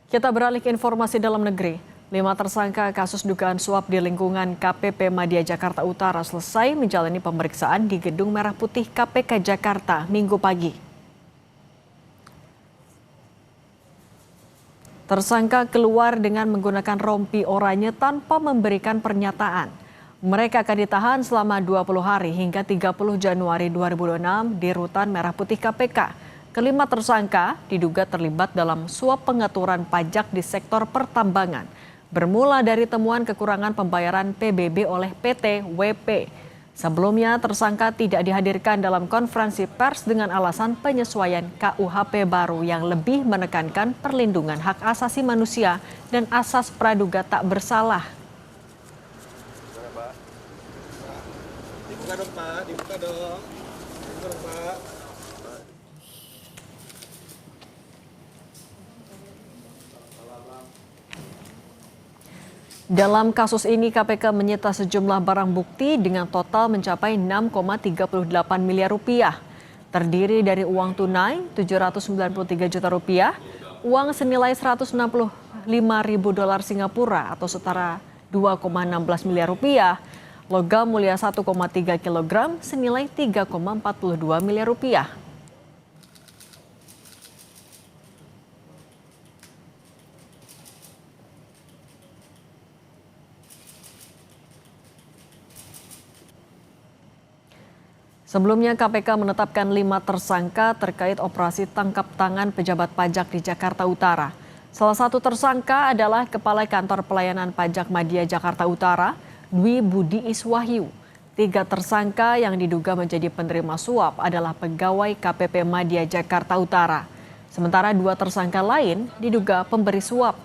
Kita beralih ke informasi dalam negeri. 5 tersangka kasus dugaan suap di lingkungan KPP Madya Jakarta Utara selesai menjalani pemeriksaan di Gedung Merah Putih KPK Jakarta Minggu pagi. Tersangka keluar dengan menggunakan rompi oranye tanpa memberikan pernyataan. Mereka akan ditahan selama 20 hari hingga 30 Januari 2026 di Rutan Merah Putih KPK. Kelima tersangka diduga terlibat dalam suap pengaturan pajak di sektor pertambangan. Bermula dari temuan kekurangan pembayaran PBB oleh PT WP. Sebelumnya tersangka tidak dihadirkan dalam konferensi pers dengan alasan penyesuaian KUHP baru yang lebih menekankan perlindungan hak asasi manusia dan asas praduga tak bersalah. Dibuka dong Pak, dibuka dong. Dibuka dong Pak. Dalam kasus ini KPK menyita sejumlah barang bukti dengan total mencapai 6,38 miliar rupiah. Terdiri dari uang tunai 793 juta rupiah, uang senilai 165 ribu dolar Singapura atau setara 2,16 miliar rupiah, logam mulia 1,3 kilogram senilai 3,42 miliar rupiah. Sebelumnya KPK menetapkan 5 tersangka terkait operasi tangkap tangan pejabat pajak di Jakarta Utara. Salah satu tersangka adalah Kepala Kantor Pelayanan Pajak Madya Jakarta Utara, Dwi Budi Iswahyu. 3 tersangka yang diduga menjadi penerima suap adalah pegawai KPP Madya Jakarta Utara. Sementara 2 tersangka lain diduga pemberi suap.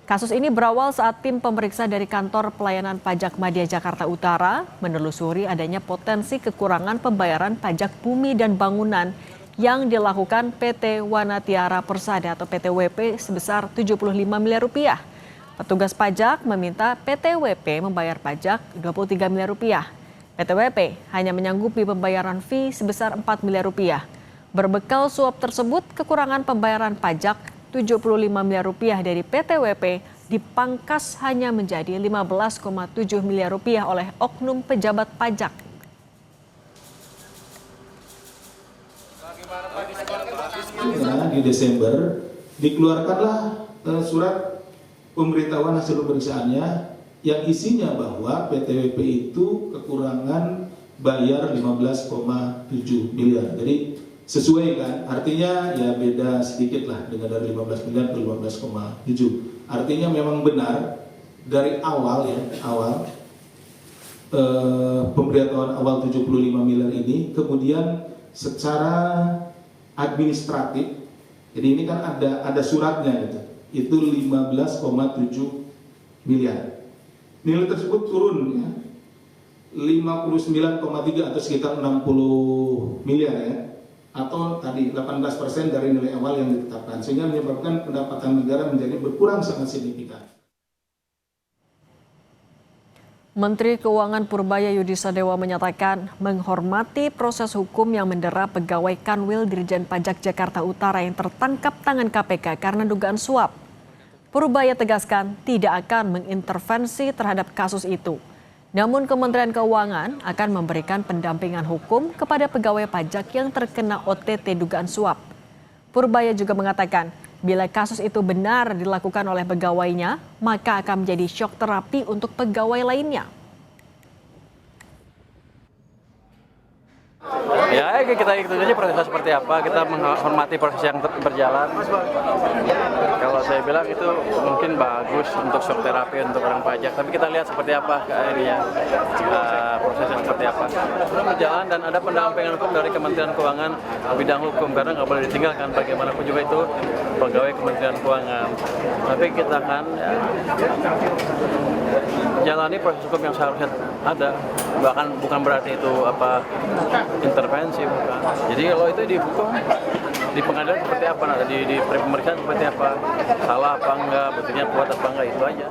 Kasus ini berawal saat tim pemeriksa dari Kantor Pelayanan Pajak Madya Jakarta Utara menelusuri adanya potensi kekurangan pembayaran pajak bumi dan bangunan yang dilakukan PT Wanatiara Persada atau PT WP sebesar 75 miliar rupiah. Petugas pajak meminta PT WP membayar pajak 23 miliar rupiah. PT WP hanya menyanggupi pembayaran fee sebesar 4 miliar rupiah. Berbekal suap tersebut, kekurangan pembayaran pajak 75 miliar rupiah dari PT WP dipangkas hanya menjadi 15,7 miliar rupiah oleh oknum pejabat pajak. Di Desember dikeluarkanlah surat pemberitahuan hasil pemeriksaannya yang isinya bahwa PT WP itu kekurangan bayar 15,7 miliar. Jadi sesuai kan, artinya ya beda sedikit lah dengan dari 15 miliar ke 15,7. Artinya memang benar dari awal pemberitahuan awal 75 miliar ini kemudian secara administratif, jadi ini kan ada suratnya gitu, itu 15,7 miliar. Nilai tersebut turun ya, 59,3 atau sekitar 60 miliar ya, atau tadi 18% dari nilai awal yang ditetapkan, sehingga menyebabkan pendapatan negara menjadi berkurang sangat signifikan. Menteri Keuangan Purbaya Yudi Sadewa menyatakan menghormati proses hukum yang mendera pegawai Kanwil Dirjen Pajak Jakarta Utara yang tertangkap tangan KPK karena dugaan suap. Purbaya tegaskan tidak akan mengintervensi terhadap kasus itu. Namun Kementerian Keuangan akan memberikan pendampingan hukum kepada pegawai pajak yang terkena OTT dugaan suap. Purbaya juga mengatakan bila kasus itu benar dilakukan oleh pegawainya, maka akan menjadi syok terapi untuk pegawai lainnya. Ya, kita ikutin aja prosesnya seperti apa, kita menghormati proses yang berjalan. Kalau saya bilang itu mungkin bagus untuk shock terapi untuk orang pajak, tapi kita lihat seperti apa prosesnya seperti apa. Belum berjalan dan ada pendampingan hukum dari Kementerian Keuangan bidang hukum, karena nggak boleh ditinggalkan bagaimanapun juga itu pegawai Kementerian Keuangan. Tapi kita akan jalani proses hukum yang seharusnya ada, bahkan bukan berarti itu intervensi, bukan. Jadi kalau itu dihukum di pengadilan seperti apa, di pemeriksaan seperti apa, salah apa enggak, buktinya kuat apa enggak, itu aja.